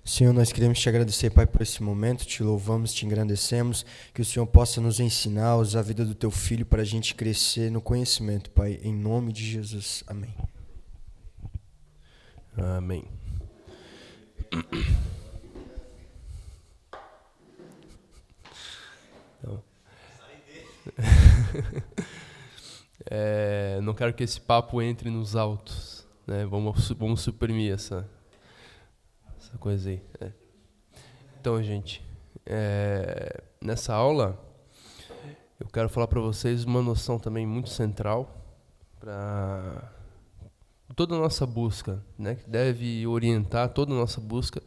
Senhor, nós queremos te agradecer, Pai, por esse momento, te louvamos, te engrandecemos, que o Senhor possa nos ensinar, usar a vida do teu filho para a gente crescer no conhecimento, Pai, em nome de Jesus. Amém. Amém. Então, não quero que esse papo entre nos altos, né? Vamos suprimir essa coisa aí. Então, gente, nessa aula eu quero falar para vocês uma noção também muito central para toda a nossa busca, né? Que deve orientar toda a nossa busca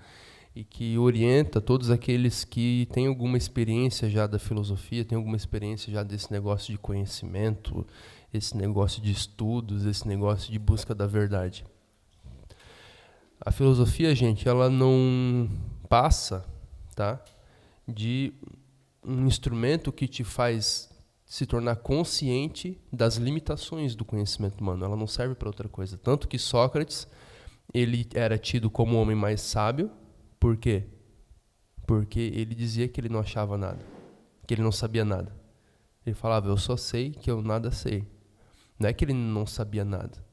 e que orienta todos aqueles que têm alguma experiência já da filosofia, têm alguma experiência já desse negócio de conhecimento, esse negócio de estudos, esse negócio de busca da verdade. A filosofia, gente, ela não passa, tá, de um instrumento que te faz se tornar consciente das limitações do conhecimento humano. Ela não serve para outra coisa. Tanto que Sócrates, ele era tido como o homem mais sábio. Por quê? Porque ele dizia que ele não achava nada, que ele não sabia nada. Ele falava, eu só sei que eu nada sei. Não é que ele não sabia nada,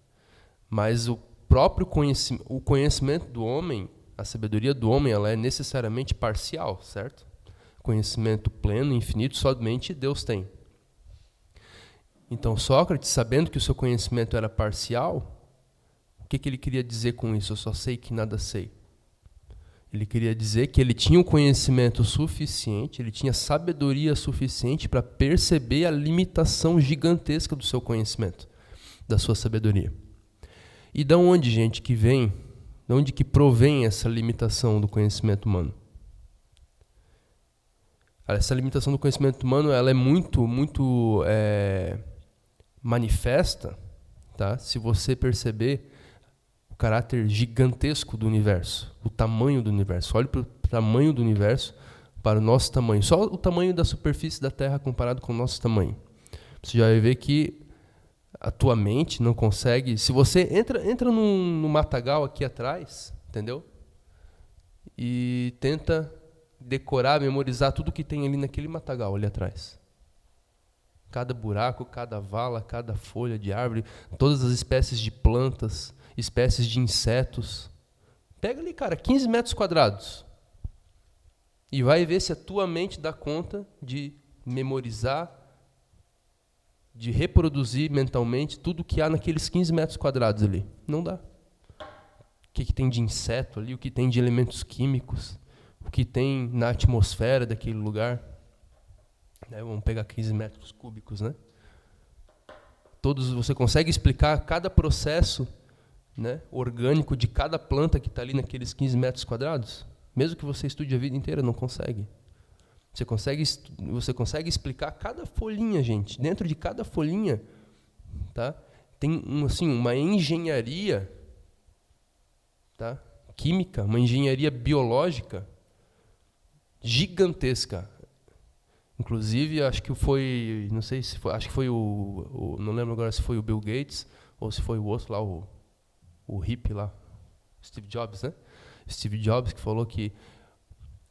mas o próprio conhecimento do homem, a sabedoria do homem, ela é necessariamente parcial, certo? Conhecimento pleno, infinito, somente Deus tem. Então Sócrates, sabendo que o seu conhecimento era parcial, o que ele queria dizer com isso? Eu só sei que nada sei. Ele queria dizer que ele tinha um conhecimento suficiente, ele tinha sabedoria suficiente para perceber a limitação gigantesca do seu conhecimento, da sua sabedoria. E de onde, gente, que vem, de onde que provém essa limitação do conhecimento humano? Essa limitação do conhecimento humano, ela é muito manifesta, tá? Se você perceber o caráter gigantesco do universo, o tamanho do universo. Olhe para o tamanho do universo, para o nosso tamanho. Só o tamanho da superfície da Terra comparado com o nosso tamanho. Você já vai ver que a tua mente não consegue... Se você entra no matagal aqui atrás, entendeu? E tenta decorar, memorizar tudo que tem ali naquele matagal ali atrás. Cada buraco, cada vala, cada folha de árvore, todas as espécies de plantas, espécies de insetos. Pega ali, cara, 15 metros quadrados. E vai ver se a tua mente dá conta de memorizar, de reproduzir mentalmente tudo que há naqueles 15 metros quadrados ali. Não dá. O que tem de inseto ali, o que tem de elementos químicos, o que tem na atmosfera daquele lugar. Vamos pegar 15 metros cúbicos, né? Você consegue explicar cada processo, né, orgânico de cada planta que está ali naqueles 15 metros quadrados? Mesmo que você estude a vida inteira, não consegue. Você consegue explicar cada folhinha, gente. Dentro de cada folhinha, tá, tem uma engenharia, tá, química, uma engenharia biológica gigantesca. Inclusive, acho que foi, não sei se foi, acho que foi não lembro agora se foi o Bill Gates ou se foi o outro lá, o hippie lá, Steve Jobs, né? Steve Jobs que falou que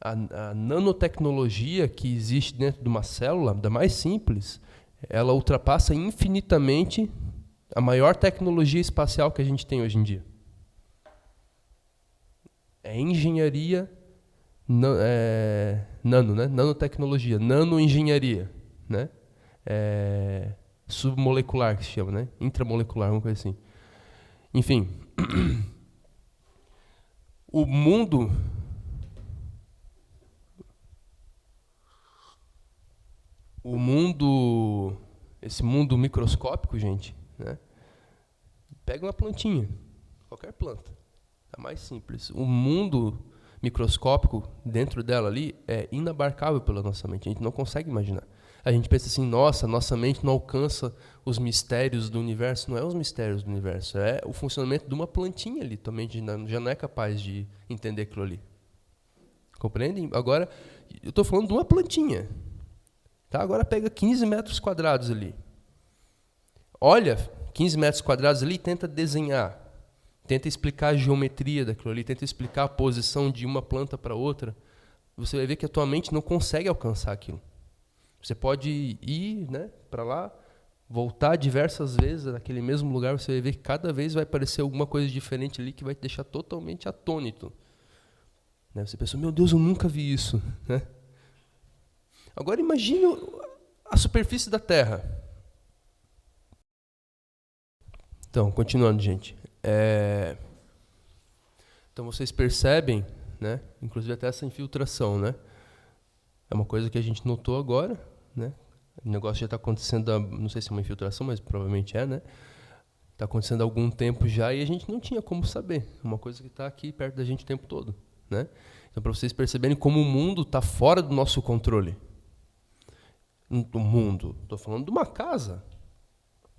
a nanotecnologia que existe dentro de uma célula, da mais simples, ela ultrapassa infinitamente a maior tecnologia espacial que a gente tem hoje em dia. É engenharia nano, né? Nanotecnologia, nanoengenharia, né? Submolecular que se chama, né? Intramolecular, uma coisa assim. Enfim, o mundo esse mundo microscópico, gente, né? Pega uma plantinha, qualquer planta, a mais simples. O mundo microscópico dentro dela ali é inabarcável pela nossa mente. A gente não consegue imaginar. A gente pensa assim, nossa mente não alcança os mistérios do universo. Não é os mistérios do universo, é o funcionamento de uma plantinha ali. Tua mente já não é capaz de entender aquilo ali. Compreendem? Agora, eu estou falando de uma plantinha. Tá? Agora pega 15 metros quadrados ali. Olha 15 metros quadrados ali e tenta desenhar. tenta explicar a geometria daquilo ali, tenta explicar a posição de uma planta para outra, você vai ver que a tua mente não consegue alcançar aquilo. Você pode ir, né, para lá, voltar diversas vezes naquele mesmo lugar, você vai ver que cada vez vai aparecer alguma coisa diferente ali que vai te deixar totalmente atônito. Né? Você pensa, meu Deus, eu nunca vi isso. Né? Agora imagine a superfície da Terra. Então, continuando, gente. Então vocês percebem, né? Inclusive até essa infiltração, né? É uma coisa que a gente notou agora, né? O negócio já está acontecendo, não sei se é uma infiltração, mas provavelmente é, né? Está acontecendo há algum tempo já e a gente não tinha como saber. É uma coisa que está aqui perto da gente o tempo todo, né? Então, para vocês perceberem como o mundo está fora do nosso controle. O mundo, estou falando de uma casa,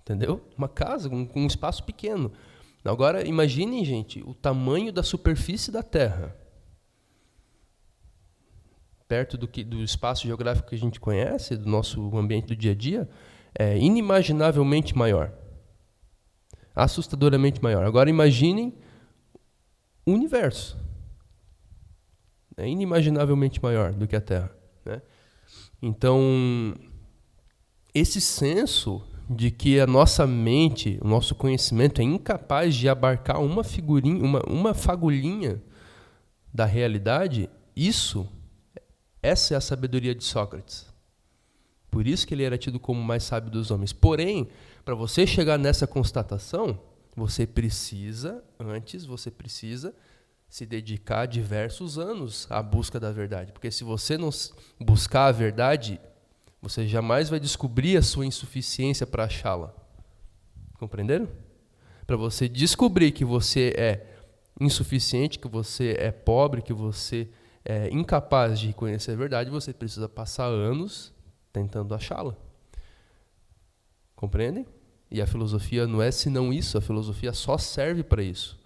entendeu? Uma casa com um espaço pequeno. Agora, imaginem, gente, o tamanho da superfície da Terra. Perto do espaço geográfico que a gente conhece, do nosso ambiente do dia a dia, é inimaginavelmente maior. Assustadoramente maior. Agora imaginem o universo. É inimaginavelmente maior do que a Terra. Né? Então, esse senso de que a nossa mente, o nosso conhecimento é incapaz de abarcar uma figurinha, uma fagulhinha da realidade, essa é a sabedoria de Sócrates. Por isso que ele era tido como o mais sábio dos homens. Porém, para você chegar nessa constatação, você precisa se dedicar diversos anos à busca da verdade. Porque se você não buscar a verdade, você jamais vai descobrir a sua insuficiência para achá-la. Compreenderam? Para você descobrir que você é insuficiente, que você é pobre, que você é incapaz de reconhecer a verdade, você precisa passar anos tentando achá-la. Compreendem? E a filosofia não é senão isso, a filosofia só serve para isso.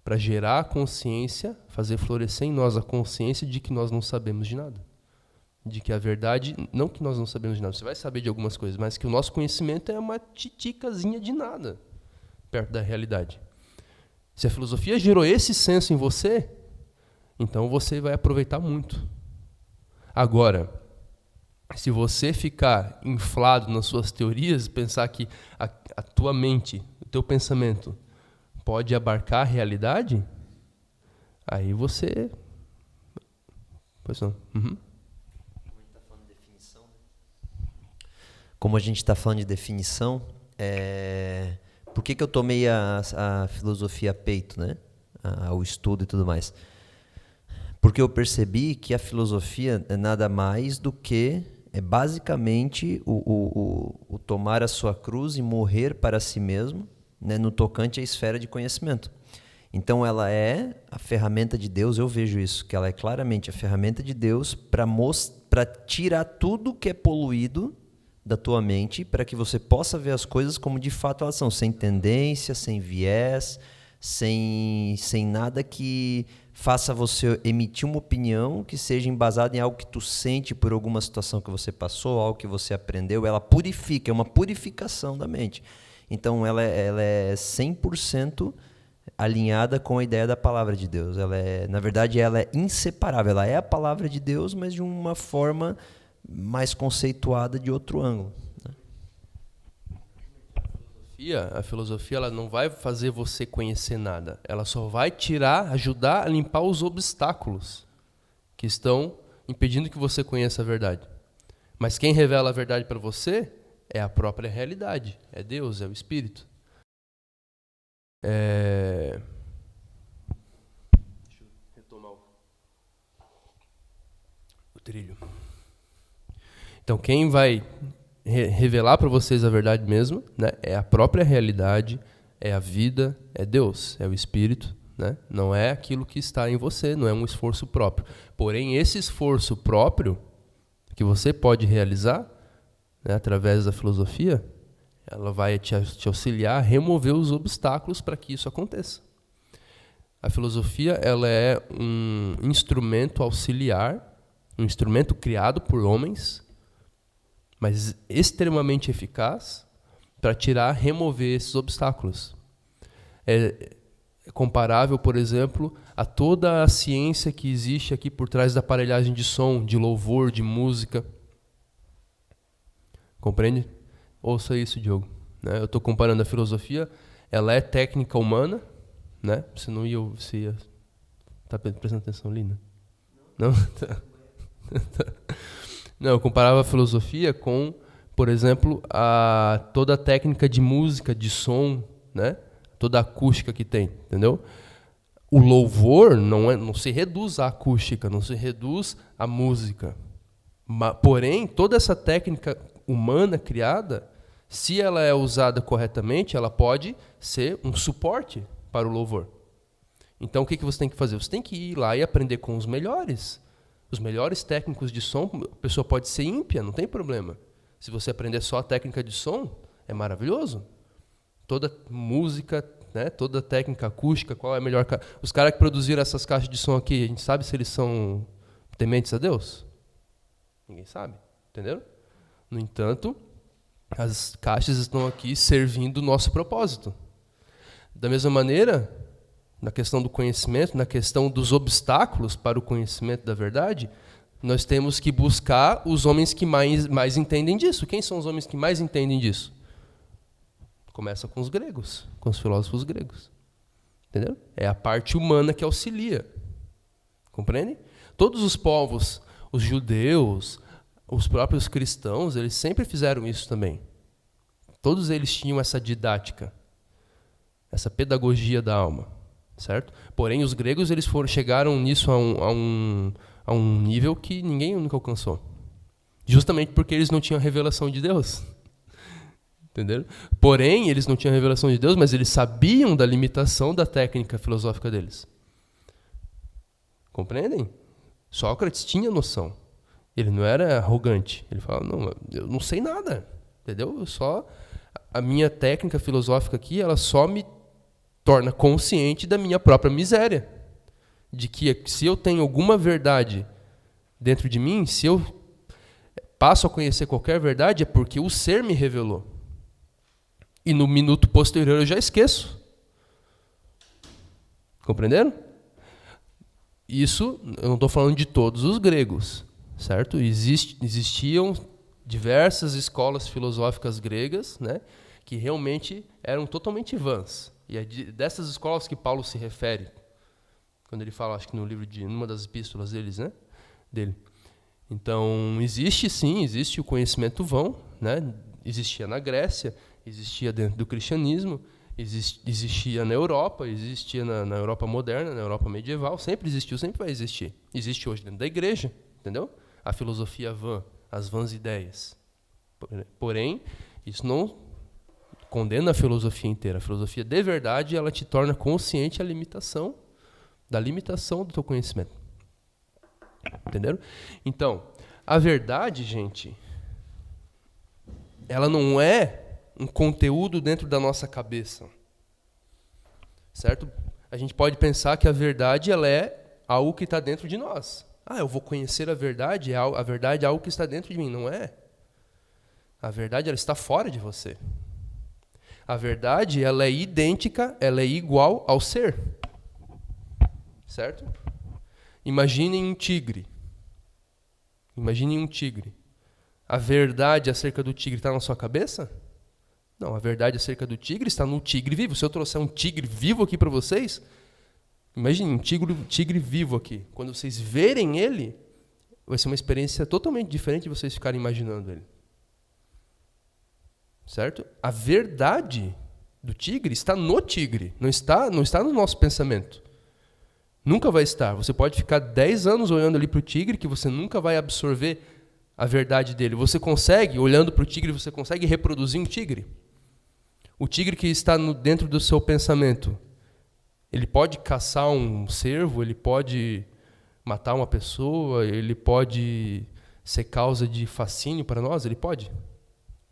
Para gerar a consciência, fazer florescer em nós a consciência de que nós não sabemos de nada. De que a verdade, não que nós não sabemos de nada, você vai saber de algumas coisas, mas que o nosso conhecimento é uma titicazinha de nada perto da realidade. Se a filosofia gerou esse senso em você, então você vai aproveitar muito. Agora, se você ficar inflado nas suas teorias, pensar que a tua mente, o teu pensamento pode abarcar a realidade, aí você... Pois não. Uhum. Como a gente está falando de definição, por que eu tomei a filosofia a peito, né? O estudo e tudo mais? Porque eu percebi que a filosofia é nada mais do que, basicamente, o tomar a sua cruz e morrer para si mesmo, né, no tocante à esfera de conhecimento. Então ela é a ferramenta de Deus, eu vejo isso, que ela é claramente a ferramenta de Deus para tirar tudo que é poluído da tua mente, para que você possa ver as coisas como de fato elas são, sem tendência, sem viés, sem nada que faça você emitir uma opinião que seja embasada em algo que tu sente por alguma situação que você passou, algo que você aprendeu. Ela purifica, é uma purificação da mente. Então ela é 100% alinhada com a ideia da palavra de Deus. Na verdade, ela é inseparável. Ela é a palavra de Deus, mas de uma forma mais conceituada de outro ângulo. A filosofia ela não vai fazer você conhecer nada. Ela só vai ajudar a limpar os obstáculos que estão impedindo que você conheça a verdade. Mas quem revela a verdade para você é a própria realidade. É Deus, é o Espírito. Deixa eu retomar o trilho. Então, quem vai revelar para vocês a verdade mesmo, né, é a própria realidade, é a vida, é Deus, é o Espírito, né? Não é aquilo que está em você, não é um esforço próprio. Porém, esse esforço próprio que você pode realizar, né, através da filosofia, ela vai te auxiliar a remover os obstáculos para que isso aconteça. A filosofia ela é um instrumento auxiliar, um instrumento criado por homens, mas extremamente eficaz para remover esses obstáculos. É comparável, por exemplo, a toda a ciência que existe aqui por trás da aparelhagem de som, de louvor, de música. Compreende? Ouça isso, Diogo. Né? Eu estou comparando a filosofia, ela é técnica humana, né? Você ia tá prestando atenção ali, né? Não? Não, eu comparava a filosofia com, por exemplo, toda a técnica de música, de som, né? Toda a acústica que tem, entendeu? O louvor não se reduz à acústica, não se reduz à música. Porém, toda essa técnica humana criada, se ela é usada corretamente, ela pode ser um suporte para o louvor. Então, o que você tem que fazer? Você tem que ir lá e aprender com os melhores técnicos de som. A pessoa pode ser ímpia, não tem problema. Se você aprender só a técnica de som, é maravilhoso. Toda música, né, toda técnica acústica, qual é a melhor... Os caras que produziram essas caixas de som aqui, a gente sabe se eles são tementes a Deus? Ninguém sabe, entendeu? No entanto, as caixas estão aqui servindo o nosso propósito. Da mesma maneira, na questão do conhecimento, na questão dos obstáculos para o conhecimento da verdade, nós temos que buscar os homens que mais entendem disso. Quem são os homens que mais entendem disso? Começa com os gregos, com os filósofos gregos. Entendeu? É a parte humana que auxilia. Compreende? Todos os povos, os judeus, os próprios cristãos, eles sempre fizeram isso também. Todos eles tinham essa didática, essa pedagogia da alma, certo? Porém, os gregos chegaram nisso a um nível que ninguém nunca alcançou. Justamente porque eles não tinham a revelação de Deus. Entenderam? Porém, eles não tinham a revelação de Deus, mas eles sabiam da limitação da técnica filosófica deles. Compreendem? Sócrates tinha noção. Ele não era arrogante. Ele falava, não, eu não sei nada. Entendeu? A minha técnica filosófica aqui, ela só me torna consciente da minha própria miséria. De que se eu tenho alguma verdade dentro de mim, se eu passo a conhecer qualquer verdade, é porque o ser me revelou. E no minuto posterior eu já esqueço. Compreenderam? Isso, eu não estou falando de todos os gregos, certo? Existiam diversas escolas filosóficas gregas, né, que realmente eram totalmente vãs. E é dessas escolas que Paulo se refere, quando ele fala, acho que no livro numa das epístolas dele. Então, existe o conhecimento vão, né? Existia na Grécia, existia dentro do cristianismo, existia na Europa, existia na Europa moderna, na Europa medieval, sempre existiu, sempre vai existir. Existe hoje dentro da igreja, entendeu? A filosofia vã, as vãs ideias. Porém, isso não condena a filosofia inteira. A filosofia de verdade, ela te torna consciente da limitação do teu conhecimento. Entenderam? Então, a verdade, gente, ela não é um conteúdo dentro da nossa cabeça. Certo? A gente pode pensar que a verdade ela é algo que está dentro de nós. Eu vou conhecer a verdade, a verdade é algo que está dentro de mim. Não é. A verdade ela está fora de você. A verdade ela é idêntica, ela é igual ao ser. Certo? Imaginem um tigre. A verdade acerca do tigre está na sua cabeça? Não, a verdade acerca do tigre está no tigre vivo. Se eu trouxer um tigre vivo aqui para vocês, imagine um tigre vivo aqui. Quando vocês verem ele, vai ser uma experiência totalmente diferente de vocês ficarem imaginando ele. Certo? A verdade do tigre está no tigre, não está no nosso pensamento. Nunca vai estar. Você pode ficar 10 anos olhando ali para o tigre que você nunca vai absorver a verdade dele. Você consegue, olhando para o tigre, você consegue reproduzir um tigre? O tigre que está dentro do seu pensamento, ele pode caçar um cervo, ele pode matar uma pessoa, ele pode ser causa de fascínio para nós? Ele pode?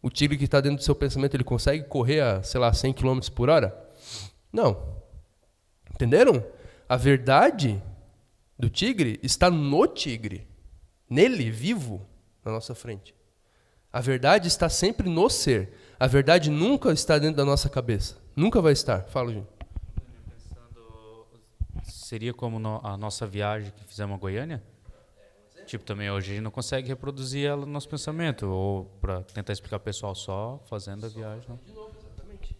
O tigre que está dentro do seu pensamento, ele consegue correr a, 100 km por hora? Não. Entenderam? A verdade do tigre está no tigre, nele, vivo, na nossa frente. A verdade está sempre no ser. A verdade nunca está dentro da nossa cabeça. Nunca vai estar. Fala, gente. Seria como a nossa viagem que fizemos a Goiânia? Tipo, também hoje a gente não consegue reproduzir ela no nosso pensamento, ou para tentar explicar pro pessoal só fazendo a viagem. Não. De novo, exatamente.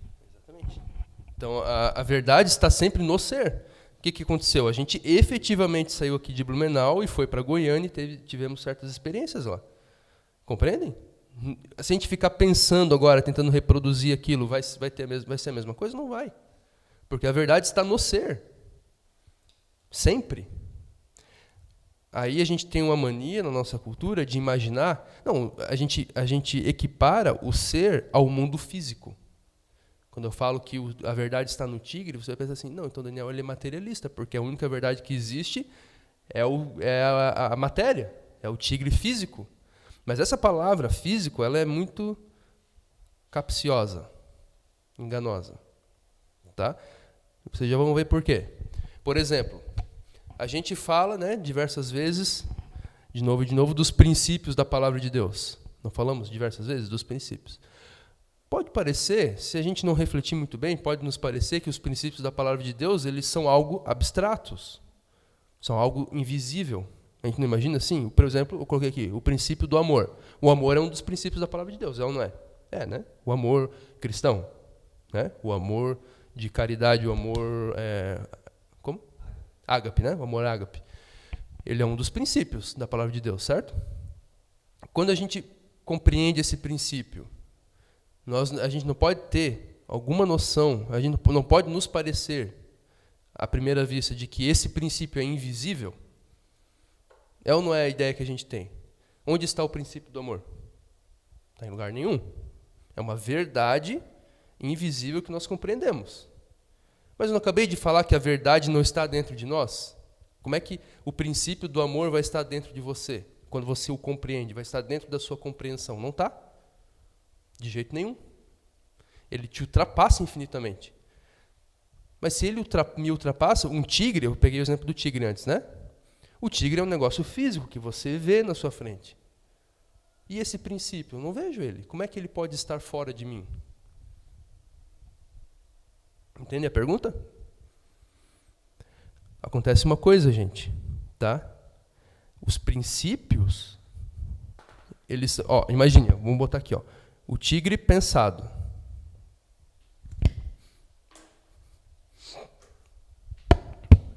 Então, a verdade está sempre no ser. O que aconteceu? A gente efetivamente saiu aqui de Blumenau e foi para Goiânia e tivemos certas experiências lá. Compreendem? Se a gente ficar pensando agora, tentando reproduzir aquilo, vai ser a mesma coisa? Não vai. Porque a verdade está no ser. Sempre. Aí a gente tem uma mania na nossa cultura de imaginar... Não, a gente equipara o ser ao mundo físico. Quando eu falo que a verdade está no tigre, você vai pensar assim, não, então Daniel ele é materialista, porque a única verdade que existe é a matéria, é o tigre físico. Mas essa palavra físico, ela é muito capciosa, enganosa. Tá? Vocês já vão ver por quê. Por exemplo, a gente fala, né, diversas vezes, de novo, dos princípios da palavra de Deus. Não falamos diversas vezes dos princípios. Pode parecer, se a gente não refletir muito bem, pode nos parecer que os princípios da palavra de Deus, eles são algo abstratos, são algo invisível. A gente não imagina assim? Por exemplo, eu coloquei aqui, o princípio do amor. O amor é um dos princípios da palavra de Deus, é ou não é? É, né? O amor cristão, né? O amor de caridade, o amor... como? Ágape, né? O amor ágape. Ele é um dos princípios da palavra de Deus, certo? Quando a gente compreende esse princípio, a gente não pode ter alguma noção, a gente não pode nos parecer, à primeira vista, de que esse princípio é invisível. É ou não é a ideia que a gente tem? Onde está o princípio do amor? Não está em lugar nenhum. É uma verdade invisível que nós compreendemos. Mas eu não acabei de falar que a verdade não está dentro de nós? Como é que o princípio do amor vai estar dentro de você? Quando você o compreende, vai estar dentro da sua compreensão. Não está? De jeito nenhum. Ele te ultrapassa infinitamente. Mas se ele me ultrapassa, um tigre, eu peguei o exemplo do tigre antes, né? O tigre é um negócio físico que você vê na sua frente. E esse princípio, eu não vejo ele. Como é que ele pode estar fora de mim? Entende a pergunta? Acontece uma coisa, gente, tá? Os princípios, eles, imagine, vamos botar aqui, o tigre pensado.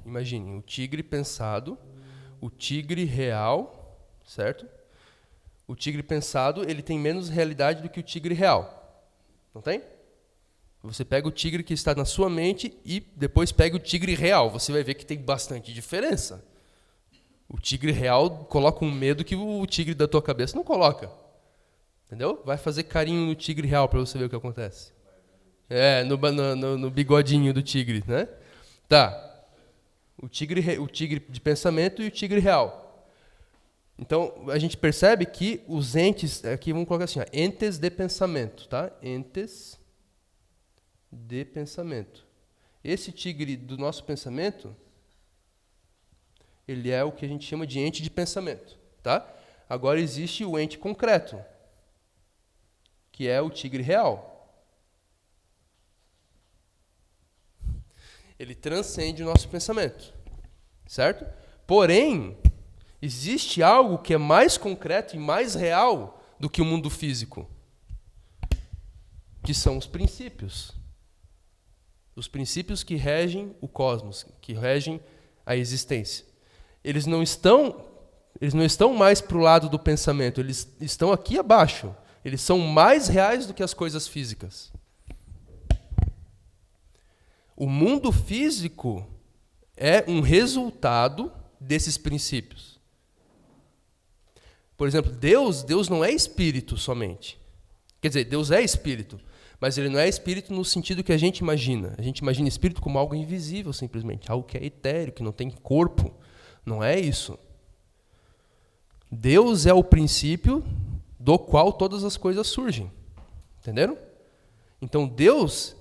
Imagine, o tigre pensado, o tigre real, certo? O tigre pensado, ele tem menos realidade do que o tigre real. Não tem? Você pega o tigre que está na sua mente e depois pega o tigre real. Você vai ver que tem bastante diferença. O tigre real coloca um medo que o tigre da tua cabeça não coloca. Entendeu? Vai fazer carinho no tigre real para você ver o que acontece. No bigodinho do tigre, né? Tá. O tigre de pensamento e o tigre real. Então, a gente percebe que os entes, aqui vamos colocar assim, entes de pensamento, tá? Entes de pensamento. Esse tigre do nosso pensamento, ele é o que a gente chama de ente de pensamento, tá? Agora existe o ente concreto, que é o tigre real. Ele transcende o nosso pensamento, certo? Porém, existe algo que é mais concreto e mais real do que o mundo físico, que são os princípios. Os princípios que regem o cosmos, que regem a existência. Eles não estão mais para o lado do pensamento, eles estão aqui abaixo. Eles são mais reais do que as coisas físicas. O mundo físico é um resultado desses princípios. Por exemplo, Deus não é espírito somente. Quer dizer, Deus é espírito, mas ele não é espírito no sentido que a gente imagina. A gente imagina espírito como algo invisível, simplesmente, algo que é etéreo, que não tem corpo. Não é isso. Deus é o princípio do qual todas as coisas surgem. Entenderam? Então, Deus,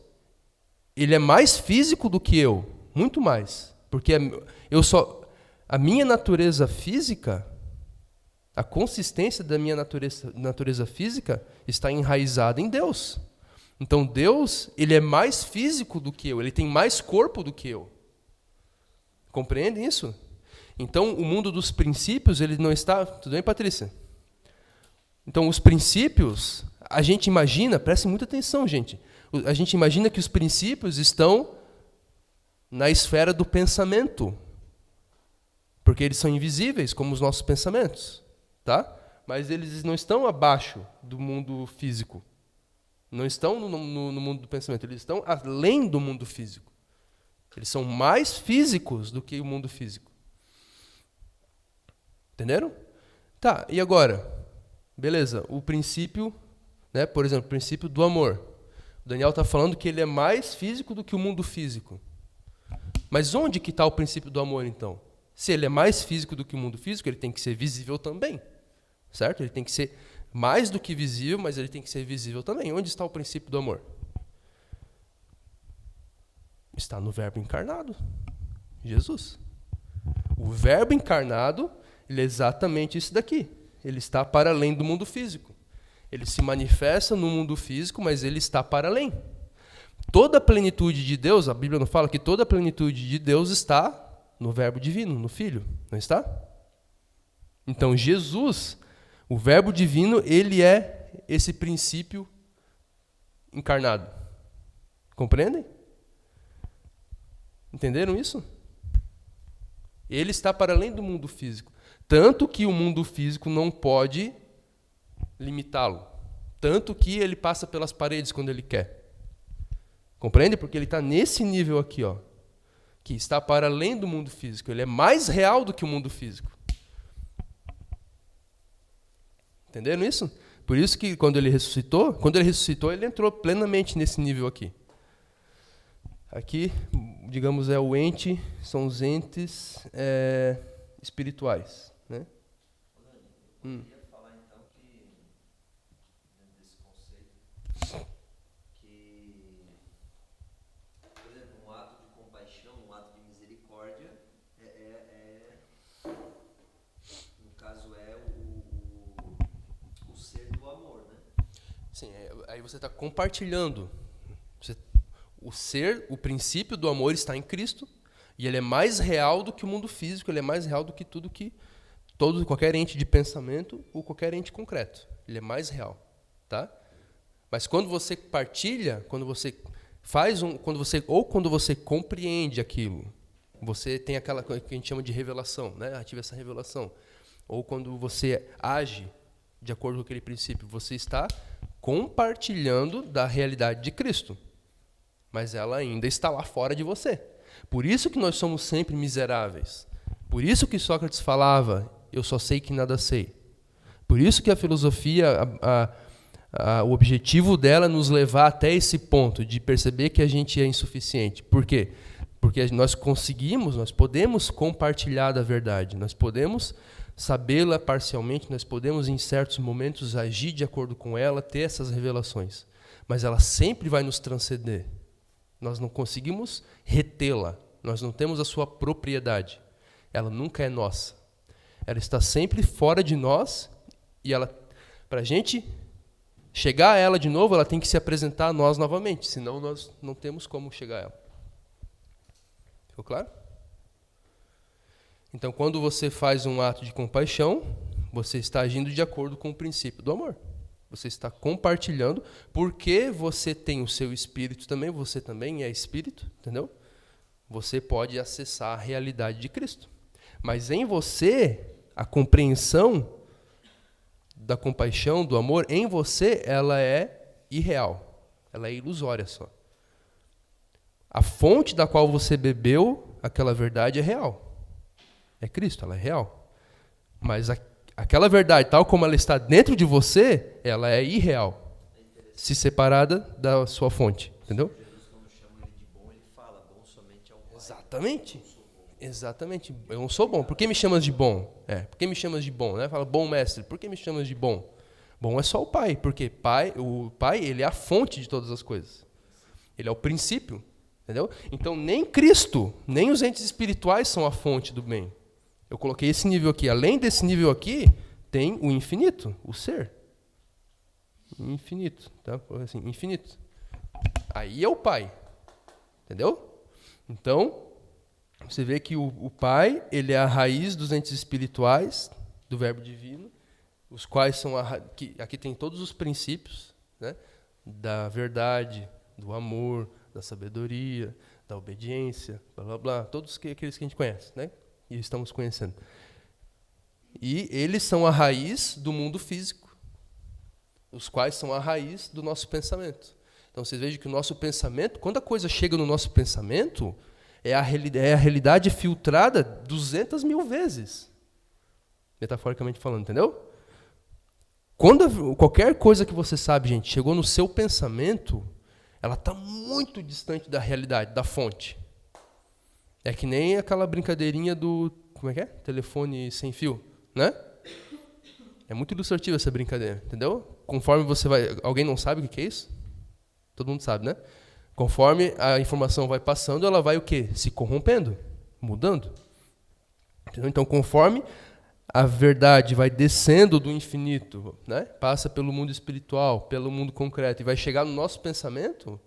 ele é mais físico do que eu, muito mais. Porque a minha natureza física, a consistência da minha natureza física está enraizada em Deus. Então Deus, ele é mais físico do que eu, ele tem mais corpo do que eu. Compreendem isso? Então, o mundo dos princípios, ele não está... Tudo bem, Patrícia? Então, os princípios, a gente imagina, prestem muita atenção, gente. A gente imagina que os princípios estão na esfera do pensamento, porque eles são invisíveis, como os nossos pensamentos, tá? Mas eles não estão abaixo do mundo físico. Não estão no mundo do pensamento, eles estão além do mundo físico. Eles são mais físicos do que o mundo físico. Entenderam? Tá, e agora? Beleza, o princípio, né, por exemplo, o princípio do amor. O Daniel está falando que ele é mais físico do que o mundo físico. Mas onde que está o princípio do amor, então? Se ele é mais físico do que o mundo físico, ele tem que ser visível também. Certo? Ele tem que ser mais do que visível, mas ele tem que ser visível também. Onde está o princípio do amor? Está no Verbo encarnado, Jesus. O Verbo encarnado, ele é exatamente isso daqui. Ele está para além do mundo físico. Ele se manifesta no mundo físico, mas ele está para além. Toda a plenitude de Deus, a Bíblia não fala que toda a plenitude de Deus está no Verbo divino, no Filho, não está? Então, Jesus, o Verbo divino, ele é esse princípio encarnado. Compreendem? Entenderam isso? Ele está para além do mundo físico. Tanto que o mundo físico não pode limitá-lo. Tanto que ele passa pelas paredes quando ele quer. Compreende? Porque ele está nesse nível aqui, ó, que está para além do mundo físico. Ele é mais real do que o mundo físico. Entenderam isso? Por isso que quando ele ressuscitou, ele entrou plenamente nesse nível aqui. Aqui, digamos, é o ente, são os entes espirituais, né? Eu queria falar então que dentro desse conceito que, por exemplo, um ato de compaixão, um ato de misericórdia no caso o ser do amor, né? Sim, aí você está compartilhando. O princípio do amor está em Cristo, e ele é mais real do que o mundo físico, ele é mais real do que qualquer ente de pensamento ou qualquer ente concreto. Ele é mais real, tá? Mas quando você partilha, quando você compreende aquilo, você tem aquela coisa que a gente chama de revelação, né? Ativa essa revelação. Ou quando você age de acordo com aquele princípio, você está compartilhando da realidade de Cristo. Mas ela ainda está lá fora de você. Por isso que nós somos sempre miseráveis. Por isso que Sócrates falava, eu só sei que nada sei. Por isso que a filosofia, o objetivo dela é nos levar até esse ponto, de perceber que a gente é insuficiente. Por quê? Porque nós podemos compartilhar da verdade, nós podemos sabê-la parcialmente, nós podemos em certos momentos agir de acordo com ela, ter essas revelações. Mas ela sempre vai nos transcender. Nós não conseguimos retê-la. Nós não temos a sua propriedade. Ela nunca é nossa. Ela está sempre fora de nós e para a gente chegar a ela de novo, ela tem que se apresentar a nós novamente. Senão nós não temos como chegar a ela. Ficou claro? Então, quando você faz um ato de compaixão, você está agindo de acordo com o princípio do amor. Você está compartilhando, porque você tem o seu espírito também, você também é espírito, entendeu? Você pode acessar a realidade de Cristo. Mas em você, a compreensão da compaixão, do amor, em você, ela é irreal. Ela é ilusória só. A fonte da qual você bebeu, aquela verdade é real. É Cristo, ela é real. Mas aquela verdade, tal como ela está dentro de você, ela é irreal, se separada da sua fonte, entendeu? Jesus, quando chama ele de bom, ele fala, bom somente ao Pai. Exatamente. Exatamente. Eu não sou bom. Por que me chamas de bom? Por que me chamas de bom? Né? Fala, bom mestre, por que me chamas de bom? Bom é só o Pai, porque o Pai, ele é a fonte de todas as coisas. Ele é o princípio, entendeu? Então, nem Cristo, nem os entes espirituais são a fonte do bem. Eu coloquei esse nível aqui. Além desse nível aqui, tem o infinito, o ser. Infinito, tá? Assim, infinito. Aí é o Pai. Entendeu? Então, Você vê que o Pai, ele é a raiz dos entes espirituais, do Verbo divino, os quais são aqui tem todos os princípios, né, da verdade, do amor, da sabedoria, da obediência, blá blá blá, todos aqueles que a gente conhece, né, e estamos conhecendo. E eles são a raiz do mundo físico, os quais são a raiz do nosso pensamento. Então vocês vejam que o nosso pensamento, quando a coisa chega no nosso pensamento, é a realidade filtrada 200.000 vezes. Metaforicamente falando, entendeu? Quando qualquer coisa que você sabe, gente, chegou no seu pensamento, ela está muito distante da realidade, da fonte. É que nem aquela brincadeirinha do, como é que é? Telefone sem fio, né? É muito ilustrativa essa brincadeira, entendeu? Conforme você vai... Alguém não sabe o que é isso? Todo mundo sabe, né? Conforme a informação vai passando, ela vai o quê? Se corrompendo, mudando. Entendeu? Então, conforme a verdade vai descendo do infinito, né? Passa pelo mundo espiritual, pelo mundo concreto, e vai chegar no nosso pensamento,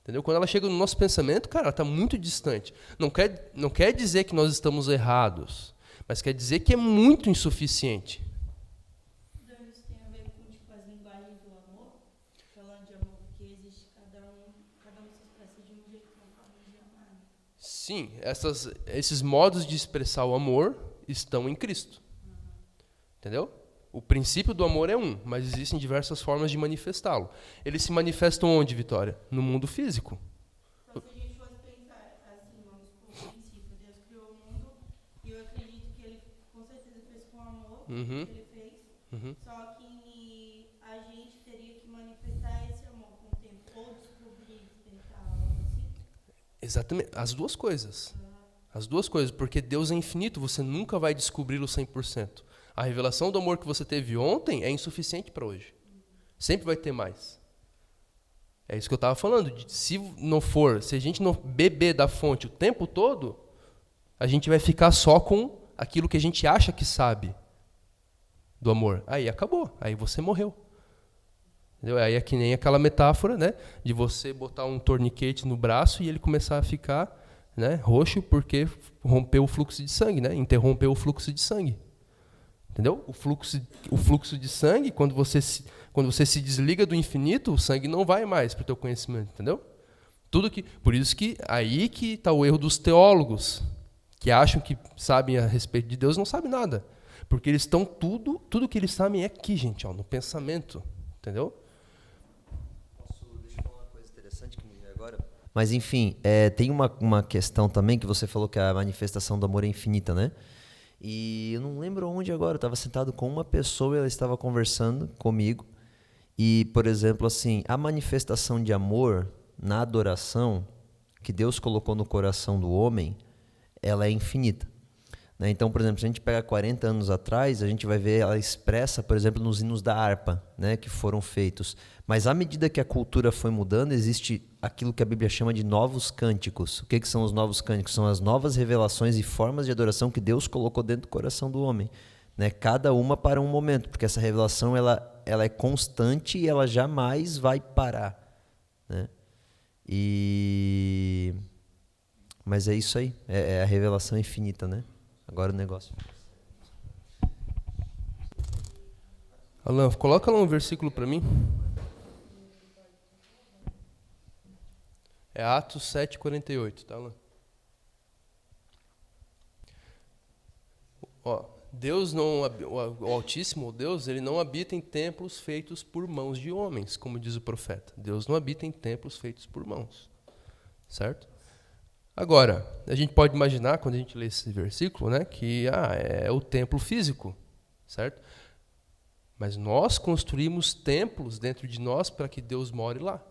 entendeu? Quando ela chega no nosso pensamento, cara, ela está muito distante. Não quer dizer que nós estamos errados, mas quer dizer que é muito insuficiente. Sim, esses modos de expressar o amor estão em Cristo. Entendeu? O princípio do amor é um, mas existem diversas formas de manifestá-lo. Eles se manifestam onde, Vitória? No mundo físico. Então, se a gente fosse pensar assim, vamos por princípio, Deus criou o mundo e eu acredito que ele com certeza fez com amor, que ele fez, só que a gente teria que manifestar esse amor com o tempo, ou descobrir, despertar algo assim. Exatamente, as duas coisas. As duas coisas, porque Deus é infinito, você nunca vai descobri-lo 100%. A revelação do amor que você teve ontem é insuficiente para hoje. Sempre vai ter mais. É isso que eu estava falando. Se a gente não beber da fonte o tempo todo, a gente vai ficar só com aquilo que a gente acha que sabe do amor. Aí acabou, aí você morreu. Entendeu? Aí é que nem aquela metáfora, né, de você botar um torniquete no braço e ele começar a ficar, né, roxo porque rompeu o fluxo de sangue, né, interrompeu o fluxo de sangue. Entendeu? O fluxo de sangue, quando você se desliga do infinito, o sangue não vai mais para o teu conhecimento, entendeu? Por isso que aí que está o erro dos teólogos, que acham que sabem a respeito de Deus, não sabem nada. Porque eles estão tudo que eles sabem é aqui, gente, ó, no pensamento, entendeu? Deixa eu falar uma coisa interessante que me veio agora. Mas enfim, tem uma questão também que você falou que a manifestação do amor é infinita, né? E eu não lembro onde agora, eu estava sentado com uma pessoa e ela estava conversando comigo. E, por exemplo, assim, a manifestação de amor na adoração que Deus colocou no coração do homem, ela é infinita. Né? Então, por exemplo, se a gente pega 40 anos atrás, a gente vai ver ela expressa, por exemplo, nos hinos da harpa, né, que foram feitos. Mas à medida que a cultura foi mudando, existe aquilo que a Bíblia chama de novos cânticos. O que são os novos cânticos? São as novas revelações e formas de adoração que Deus colocou dentro do coração do homem. Né? Cada uma para um momento, porque essa revelação ela é constante e ela jamais vai parar. Né? Mas é isso aí, é a revelação infinita, né? Agora o negócio. Alan, coloca lá um versículo para mim. É Atos 7:48, tá, Alan? Ó, Deus não, o Altíssimo, Deus, ele não habita em templos feitos por mãos de homens, como diz o profeta. Deus não habita em templos feitos por mãos, certo? Agora, a gente pode imaginar, quando a gente lê esse versículo, né, que é o templo físico, certo? Mas nós construímos templos dentro de nós para que Deus more lá.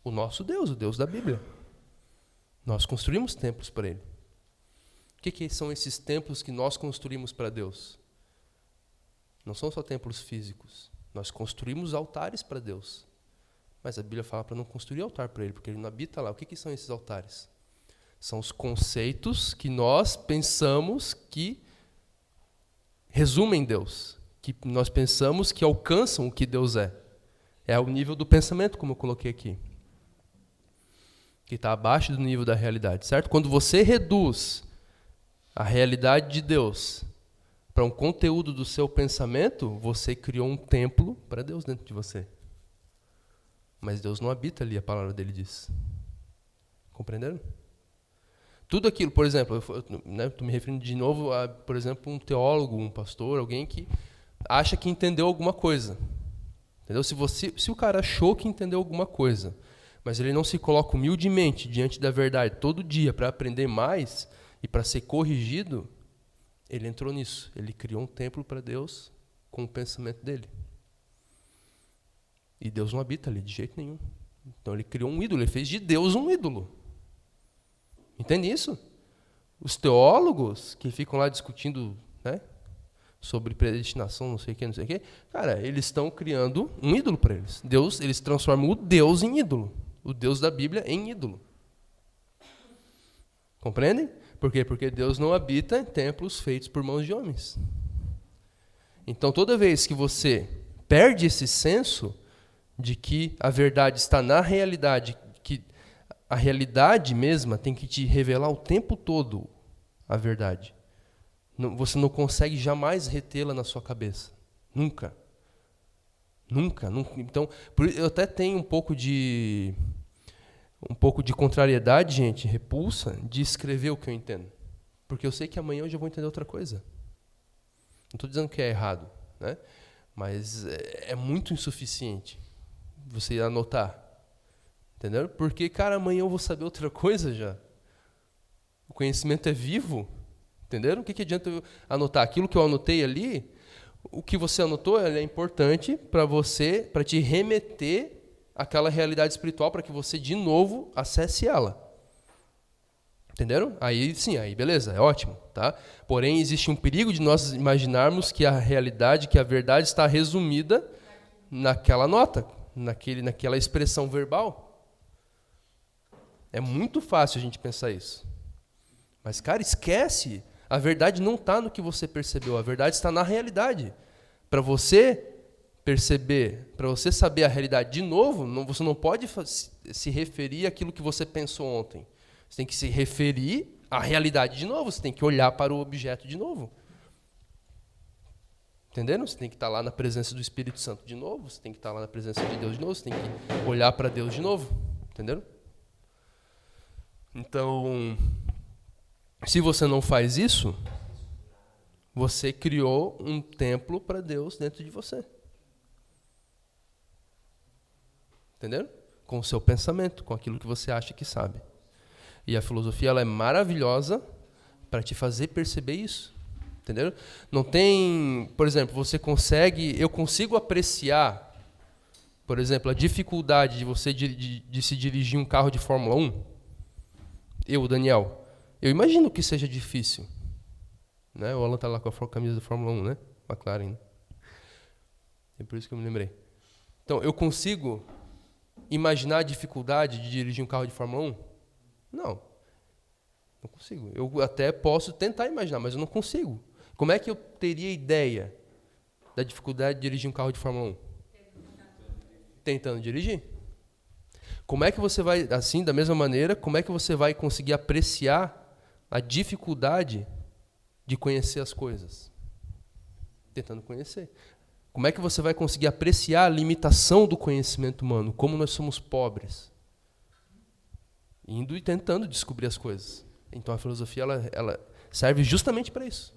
O nosso Deus, o Deus da Bíblia. Nós construímos templos para Ele. O que são esses templos que nós construímos para Deus? Não são só templos físicos. Nós construímos altares para Deus. Mas a Bíblia fala para não construir altar para Ele, porque Ele não habita lá. O que são esses altares? São os conceitos que nós pensamos que resumem Deus, que nós pensamos que alcançam o que Deus é. É o nível do pensamento, como eu coloquei aqui. que está abaixo do nível da realidade, certo? Quando você reduz a realidade de Deus para um conteúdo do seu pensamento, você criou um templo para Deus dentro de você. Mas Deus não habita ali, a palavra dele diz. Compreenderam? Tudo aquilo, por exemplo, estou me referindo de novo a, por exemplo, um teólogo, um pastor, alguém que acha que entendeu alguma coisa. Entendeu? Se o cara achou que entendeu alguma coisa, mas ele não se coloca humildemente diante da verdade todo dia para aprender mais e para ser corrigido, ele entrou nisso. Ele criou um templo para Deus com o pensamento dele. E Deus não habita ali de jeito nenhum. Então ele criou um ídolo, ele fez de Deus um ídolo. Entende isso? Os teólogos que ficam lá discutindo, né, sobre predestinação, não sei o quê, cara, eles estão criando um ídolo para eles. Deus, eles transformam o Deus em ídolo. O Deus da Bíblia em ídolo. Compreendem? Por quê? Porque Deus não habita em templos feitos por mãos de homens. Então, toda vez que você perde esse senso de que a verdade está na realidade, que a realidade mesma tem que te revelar o tempo todo a verdade. Você não consegue jamais retê-la na sua cabeça. Nunca. Nunca. Então, eu até tenho um pouco de contrariedade, gente, repulsa, de escrever o que eu entendo. Porque eu sei que amanhã eu já vou entender outra coisa. Não estou dizendo que é errado, né? Mas é muito insuficiente você anotar. Entendeu? Porque, cara, amanhã eu vou saber outra coisa já. O conhecimento é vivo. Entenderam? O que adianta eu anotar? Aquilo que eu anotei ali, o que você anotou é importante para você, para te remeter àquela realidade espiritual, para que você, de novo, acesse ela. Entenderam? Aí sim, aí beleza, é ótimo. Tá? Porém, existe um perigo de nós imaginarmos que a realidade, que a verdade está resumida naquela nota, naquela expressão verbal. É muito fácil a gente pensar isso. Mas, cara, esquece. A verdade não está no que você percebeu, a verdade está na realidade. Para você perceber, para você saber a realidade de novo, você não pode se referir àquilo que você pensou ontem. Você tem que se referir à realidade de novo, você tem que olhar para o objeto de novo. Entenderam? Você tem que estar lá na presença do Espírito Santo de novo, você tem que estar lá na presença de Deus de novo, você tem que olhar para Deus de novo. Entenderam? Então, se você não faz isso, você criou um templo para Deus dentro de você. Entenderam? Com o seu pensamento, com aquilo que você acha que sabe. E a filosofia ela é maravilhosa para te fazer perceber isso. Entenderam? Não tem, por exemplo, eu consigo apreciar, por exemplo, a dificuldade de você de se dirigir um carro de Fórmula 1. Eu, Daniel, eu imagino que seja difícil. Né? O Alan está lá com a camisa da Fórmula 1, né? McLaren. Né? É por isso que eu me lembrei. Então, eu consigo imaginar a dificuldade de dirigir um carro de Fórmula 1? Não consigo. Eu até posso tentar imaginar, mas eu não consigo. Como é que eu teria ideia da dificuldade de dirigir um carro de Fórmula 1? Tentando dirigir. Como é que você vai, assim, da mesma maneira, como é que você vai conseguir apreciar a dificuldade de conhecer as coisas? Tentando conhecer. Como é que você vai conseguir apreciar a limitação do conhecimento humano? Como nós somos pobres? Indo e tentando descobrir as coisas. Então a filosofia ela serve justamente para isso.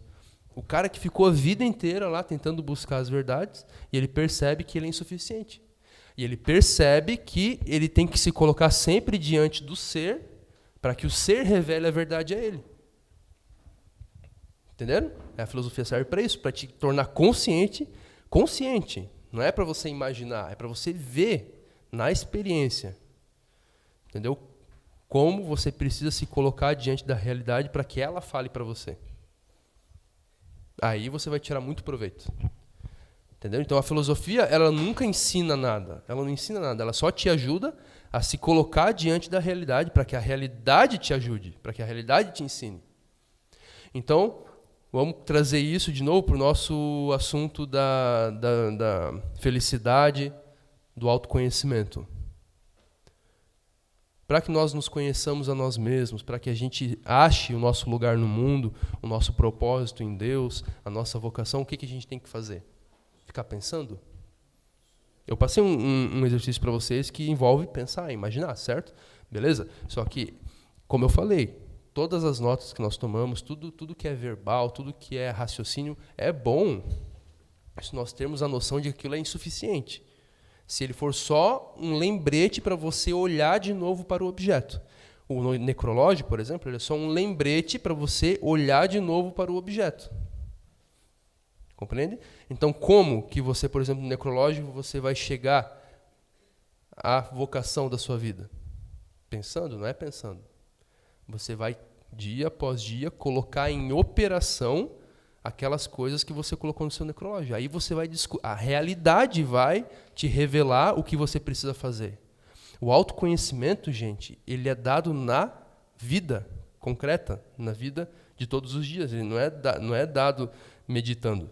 O cara que ficou a vida inteira lá tentando buscar as verdades, e ele percebe que ele é insuficiente. E ele percebe que ele tem que se colocar sempre diante do ser, para que o ser revele a verdade a ele. Entenderam? A filosofia serve para isso, para te tornar consciente. Não é para você imaginar, é para você ver na experiência. Entendeu? Como você precisa se colocar diante da realidade para que ela fale para você. Aí você vai tirar muito proveito. Entendeu? Então a filosofia, ela nunca ensina nada. Ela não ensina nada, ela só te ajuda a se colocar diante da realidade para que a realidade te ajude, para que a realidade te ensine. Então, vamos trazer isso de novo para o nosso assunto da felicidade, do autoconhecimento. para que nós nos conheçamos a nós mesmos, para que a gente ache o nosso lugar no mundo, o nosso propósito em Deus, a nossa vocação, o que a gente tem que fazer? Ficar pensando? Eu passei um exercício para vocês que envolve pensar, imaginar, certo? Beleza? Só que, como eu falei, todas as notas que nós tomamos, tudo que é verbal, tudo que é raciocínio, é bom se nós termos a noção de que aquilo é insuficiente. Se ele for só um lembrete para você olhar de novo para o objeto. O necrológio, por exemplo, ele é só um lembrete para você olhar de novo para o objeto. Compreende? Então, como que você, por exemplo, no necrológico, você vai chegar à vocação da sua vida? Pensando? Não é pensando. Você vai, dia após dia, colocar em operação aquelas coisas que você colocou no seu necrológio. Aí você vai a realidade vai te revelar o que você precisa fazer. O autoconhecimento, gente, ele é dado na vida concreta, na vida de todos os dias. Ele não é dado meditando.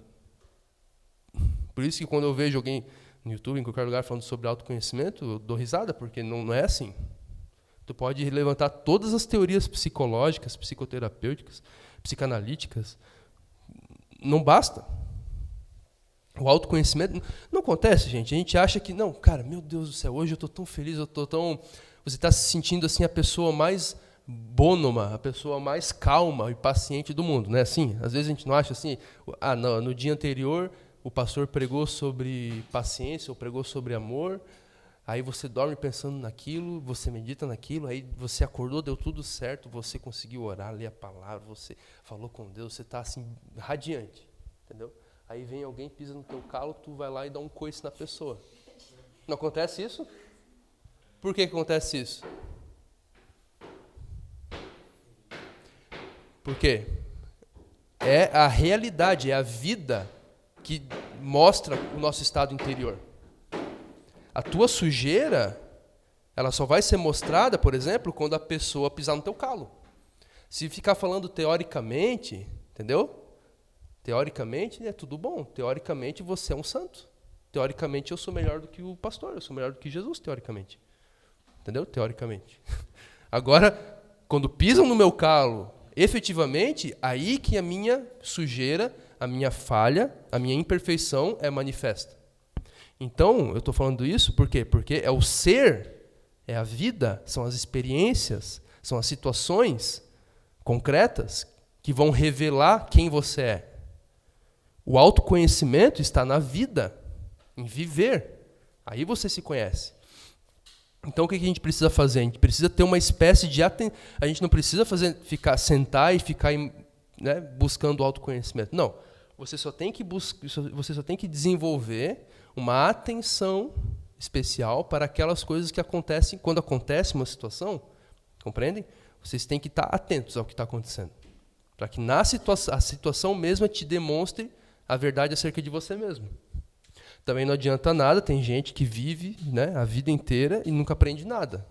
Por isso que quando eu vejo alguém no YouTube, em qualquer lugar, falando sobre autoconhecimento, eu dou risada, porque não é assim. Tu pode levantar todas as teorias psicológicas, psicoterapêuticas, psicanalíticas. Não basta. O autoconhecimento não acontece, gente. A gente acha que, não, cara, meu Deus do céu, hoje eu estou tão feliz, eu estou tão... Você está se sentindo assim a pessoa mais bônoma, a pessoa mais calma e paciente do mundo, né? Assim, às vezes a gente não acha assim, no dia anterior o pastor pregou sobre paciência ou pregou sobre amor, aí você dorme pensando naquilo, você medita naquilo, aí você acordou, deu tudo certo, você conseguiu orar, ler a palavra, você falou com Deus, você está assim, radiante, entendeu? Aí vem alguém, pisa no teu calo, tu vai lá e dá um coice na pessoa. Não acontece isso? Por que acontece isso? Por quê? É a realidade, é a vida que mostra o nosso estado interior. A tua sujeira, ela só vai ser mostrada, por exemplo, quando a pessoa pisar no teu calo. Se ficar falando teoricamente, entendeu? Teoricamente é tudo bom. Teoricamente você é um santo. Teoricamente eu sou melhor do que o pastor, eu sou melhor do que Jesus, teoricamente. Entendeu? Teoricamente. Agora, quando pisam no meu calo, efetivamente, aí que a minha sujeira, a minha falha, a minha imperfeição é manifesta. Então, eu estou falando isso por quê? Porque é o ser, é a vida, são as experiências, são as situações concretas que vão revelar quem você é. O autoconhecimento está na vida, em viver. Aí você se conhece. Então, o que a gente precisa fazer? A gente precisa ter uma espécie de... A gente não precisa sentar e ficar buscando autoconhecimento. Não. Você só tem que desenvolver uma atenção especial para aquelas coisas que acontecem quando acontece uma situação. Compreendem? Vocês têm que estar atentos ao que está acontecendo. Para que a situação mesma te demonstre a verdade acerca de você mesmo. Também não adianta nada, tem gente que vive, né, a vida inteira e nunca aprende nada.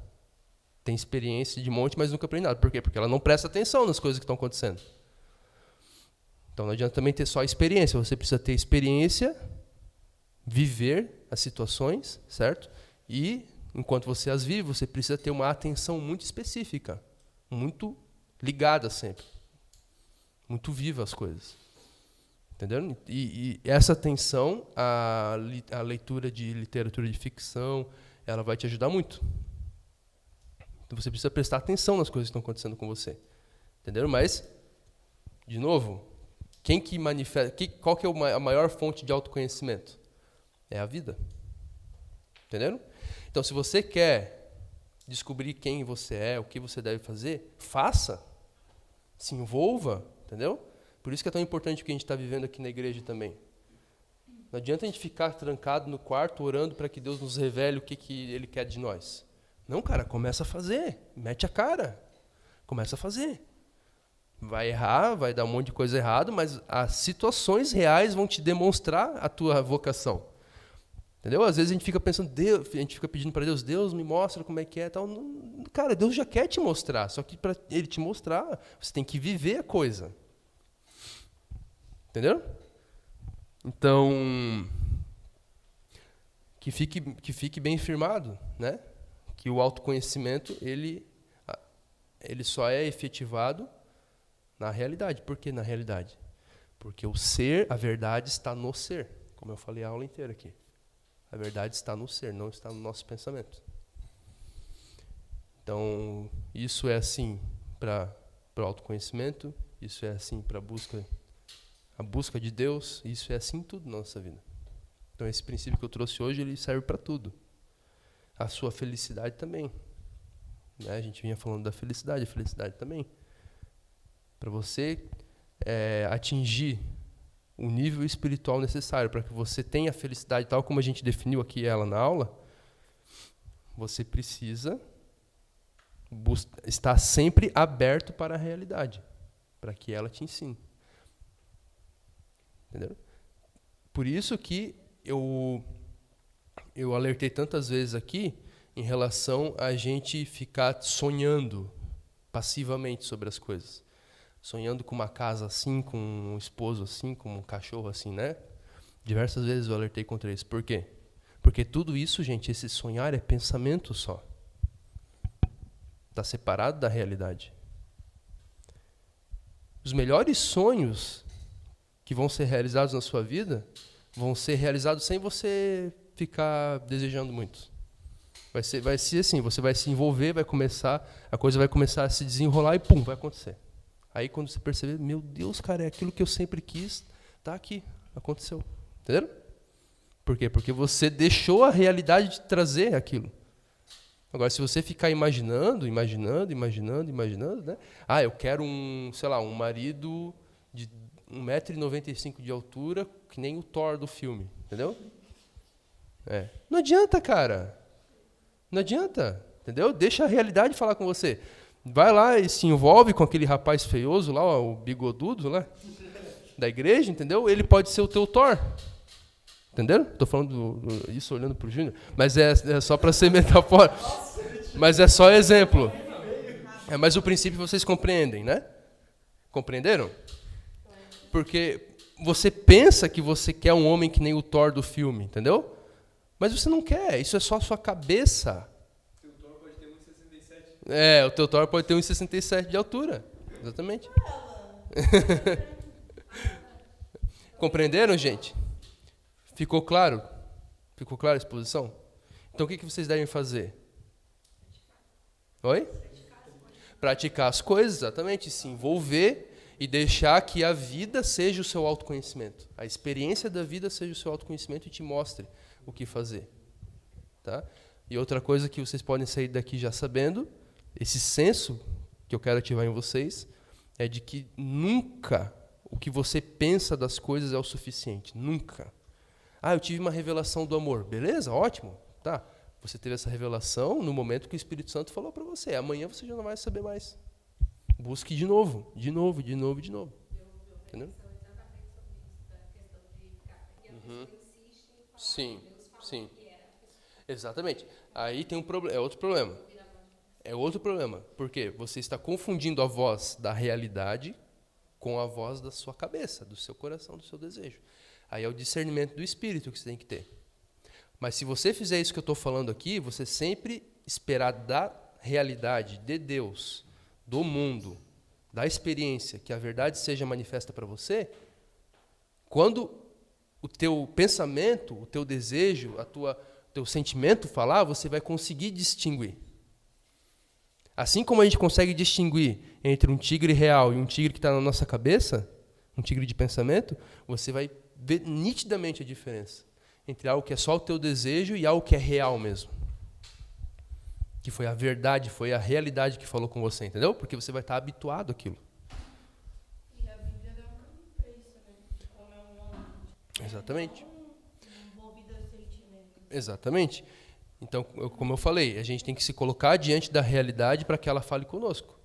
Tem experiência de monte, mas nunca aprende nada. Por quê? Porque ela não presta atenção nas coisas que estão acontecendo. Então não adianta também ter só experiência, você precisa ter experiência, viver as situações, certo? E, enquanto você as vive, você precisa ter uma atenção muito específica, muito ligada sempre, muito viva às coisas. Entendeu? E essa atenção, a leitura de literatura de ficção, ela vai te ajudar muito. Então você precisa prestar atenção nas coisas que estão acontecendo com você. Entendeu? Mas, de novo, quem que manifesta, qual que é a maior fonte de autoconhecimento? É a vida. Entendeu? Então, se você quer descobrir quem você é, o que você deve fazer, faça. Se envolva, entendeu? Por isso que é tão importante o que a gente está vivendo aqui na igreja também. Não adianta a gente ficar trancado no quarto orando para que Deus nos revele o que Ele quer de nós. Não, cara, começa a fazer. Mete a cara. Começa a fazer. Vai errar, vai dar um monte de coisa errada, mas as situações reais vão te demonstrar a tua vocação. Entendeu? Às vezes a gente fica pensando, a gente fica pedindo para Deus, Deus me mostra como é que é. Tal. Não, cara, Deus já quer te mostrar, só que para Ele te mostrar, você tem que viver a coisa. Entendeu? Então, que fique bem firmado, né? que o autoconhecimento ele só é efetivado na realidade. Por que na realidade? Porque o ser, a verdade está no ser, como eu falei a aula inteira aqui. A verdade está no ser, não está no nosso pensamento. Então, isso é assim para o autoconhecimento, isso é assim para a busca de Deus, isso é assim em tudo na nossa vida. Então, esse princípio que eu trouxe hoje, ele serve para tudo. A sua felicidade também. Né? A gente vinha falando da felicidade, a felicidade também. Para você atingir o nível espiritual necessário para que você tenha a felicidade, tal como a gente definiu aqui ela na aula, você precisa estar sempre aberto para a realidade, para que ela te ensine. Entendeu? Por isso que eu alertei tantas vezes aqui em relação a gente ficar sonhando passivamente sobre as coisas. Sonhando com uma casa assim, com um esposo assim, com um cachorro assim, né? Diversas vezes eu alertei contra isso. Por quê? Porque tudo isso, gente, esse sonhar é pensamento só. Está separado da realidade. Os melhores sonhos que vão ser realizados na sua vida vão ser realizados sem você ficar desejando muito. Vai ser assim, você vai se envolver, a coisa vai começar a se desenrolar e pum, vai acontecer. Aí quando você perceber, meu Deus, cara, é aquilo que eu sempre quis, tá aqui, aconteceu. Entenderam? Por quê? Porque você deixou a realidade de trazer aquilo. Agora, se você ficar imaginando, né? Ah, eu quero um marido de 1,95 m de altura, que nem o Thor do filme, entendeu? Não adianta, cara. Não adianta, entendeu? Deixa a realidade falar com você. Vai lá e se envolve com aquele rapaz feioso lá, o bigodudo lá, da igreja, entendeu? Ele pode ser o teu Thor. Entenderam? Estou falando isso olhando para o Júnior. Mas é só para ser metáfora. Mas é só exemplo. Mas o princípio vocês compreendem, né? Compreenderam? Porque você pensa que você quer um homem que nem o Thor do filme, entendeu? Mas você não quer, isso é só a sua cabeça. O teu Thor pode ter 1,67. O teu Thor pode ter 1,67 de altura. Exatamente. Compreenderam, gente? Ficou claro? Ficou clara a exposição? Então o que vocês devem fazer? Oi? Praticar as coisas, exatamente. Se envolver e deixar que a vida seja o seu autoconhecimento. A experiência da vida seja o seu autoconhecimento e te mostre o que fazer. Tá? E outra coisa que vocês podem sair daqui já sabendo, esse senso que eu quero ativar em vocês, é de que nunca o que você pensa das coisas é o suficiente. Nunca. Ah, eu tive uma revelação do amor. Beleza, ótimo. Tá. Você teve essa revelação no momento que o Espírito Santo falou para você. Amanhã você já não vai saber mais. Busque de novo. Entendeu? Sim. Exatamente. Aí tem é outro problema. Por quê? Você está confundindo a voz da realidade com a voz da sua cabeça, do seu coração, do seu desejo. Aí é o discernimento do espírito que você tem que ter. Mas se você fizer isso que eu estou falando aqui, você sempre esperar da realidade, de Deus, do mundo, da experiência, que a verdade seja manifesta para você, quando o teu pensamento, o teu desejo, teu sentimento falar, você vai conseguir distinguir. Assim como a gente consegue distinguir entre um tigre real e um tigre que está na nossa cabeça, um tigre de pensamento, você vai ver nitidamente a diferença entre algo que é só o teu desejo e algo que é real mesmo. Que foi a verdade, foi a realidade que falou com você, entendeu? Porque você vai estar habituado àquilo. E a Bíblia dá um caminho para isso, né? Como é um homem. Exatamente. Envolvido a sentimentos. Exatamente. Então, como eu falei, a gente tem que se colocar diante da realidade para que ela fale conosco.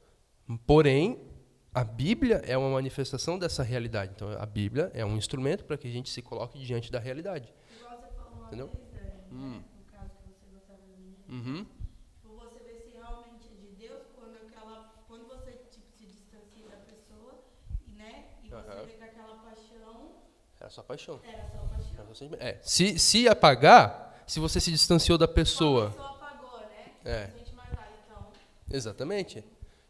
Porém, a Bíblia é uma manifestação dessa realidade. Então, a Bíblia é um instrumento para que a gente se coloque diante da realidade. Igual você falou uma Entendeu? vez, no caso que você gostava da menina. Tipo, você vê se realmente é de Deus quando você se distancia da pessoa, né? E você vê que aquela paixão Era só paixão. era só paixão. Se apagar, se você se distanciou da pessoa. Só apagou, né? É. Não sente mais nada, então. Exatamente.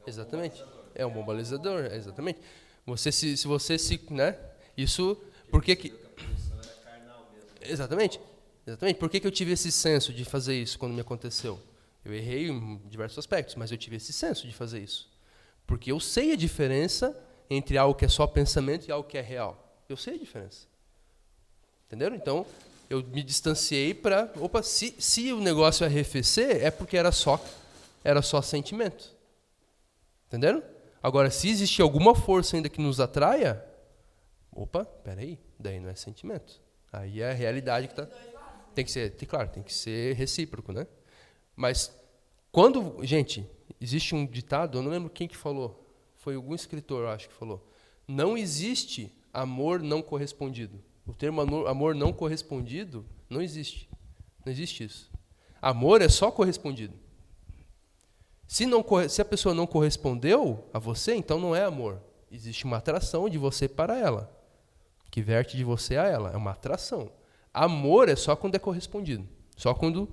Exatamente. É um bom balizador, exatamente. Você se você se, né? Isso, por que que Exatamente. Exatamente. Por que que eu tive esse senso de fazer isso quando me aconteceu? Eu errei em diversos aspectos, mas eu tive esse senso de fazer isso. Porque eu sei a diferença entre algo que é só pensamento e algo que é real. Eu sei a diferença. Entenderam? Então, eu me distanciei para, opa, se o negócio é arrefecer, é porque era só sentimento. Entenderam? Agora, se existe alguma força ainda que nos atraia, opa, peraí, daí não é sentimento. Aí é a realidade que está. Tem que ser, claro, tem que ser recíproco, né? Mas quando, gente, existe um ditado, eu não lembro quem que falou, foi algum escritor, eu acho que falou. Não existe amor não correspondido. O termo amor não correspondido não existe. Não existe isso. Amor é só correspondido. Se a pessoa não correspondeu a você, então não é amor. Existe uma atração de você para ela, que verte de você a ela. É uma atração. Amor é só quando é correspondido. Só quando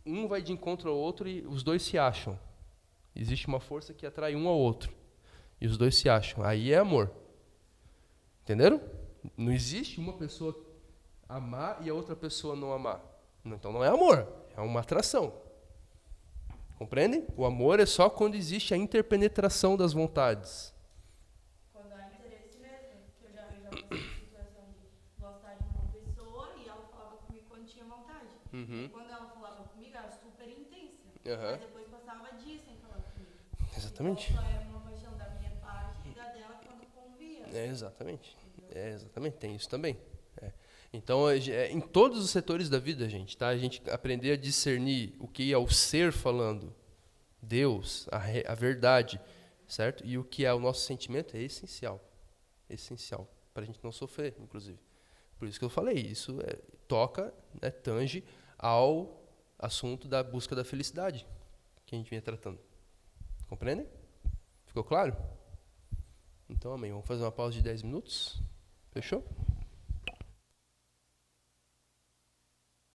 um vai de encontro ao outro e os dois se acham. Existe uma força que atrai um ao outro. E os dois se acham. Aí é amor. Entenderam? Não existe uma pessoa amar e a outra pessoa não amar. Então não é amor. É uma atração. Compreendem? O amor é só quando existe a interpenetração das vontades. Quando há interesse mesmo, que eu já passei por situação de gostar de uma pessoa e ela falava comigo quando tinha vontade. Quando ela falava comigo, era super intensa. Mas depois passava dias sem falar comigo. Exatamente. Então, só era uma paixão da minha parte e da dela quando convia. Exatamente. Exatamente, tem isso também. Então, em todos os setores da vida, gente, tá? A gente aprender a discernir o que é o ser falando, Deus, a verdade, certo? E o que é o nosso sentimento é essencial. Essencial. Para a gente não sofrer, inclusive. Por isso que eu falei, isso toca, tange ao assunto da busca da felicidade que a gente vinha tratando. Compreendem? Ficou claro? Então, amém. Vamos fazer uma pausa de 10 minutos. Fechou?